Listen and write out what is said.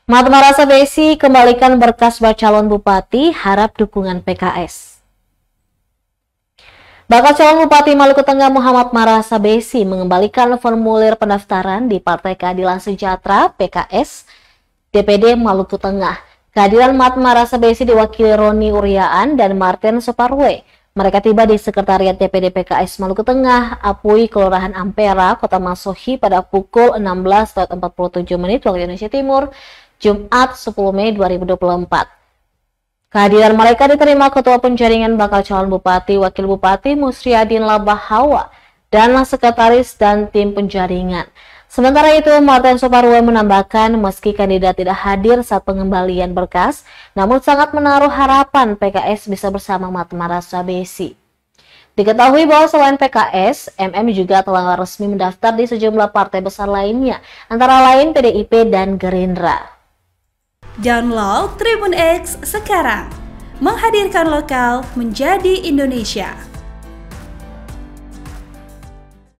Mat Marasa Besi kembalikan berkas calon bupati, harap dukungan PKS. Bakal calon Bupati Maluku Tengah Muhammad Marasa Besi mengembalikan formulir pendaftaran di Partai Keadilan Sejahtera (PKS) DPD Maluku Tengah. Kehadiran Mat Marasa Besi diwakili Roni Uriaan dan Martin Soparwe. Mereka tiba di Sekretariat DPD PKS Maluku Tengah, Apui, Kelurahan Ampera, Kota Masohi pada pukul 16.47 waktu Indonesia Timur, Jumat 10 Mei 2024. Kehadiran mereka diterima Ketua Penjaringan Bakal Calon Bupati, Wakil Bupati Musriadin Labahawa, dan Sekretaris dan tim penjaringan. Sementara itu, Martin Soparwe menambahkan meski kandidat tidak hadir saat pengembalian berkas, namun sangat menaruh harapan PKS bisa bersama Mat Marasa Besi. Diketahui bahwa selain PKS, MM juga telah resmi mendaftar di sejumlah partai besar lainnya, antara lain PDIP dan Gerindra. Download Tribun X sekarang, menghadirkan lokal menjadi Indonesia.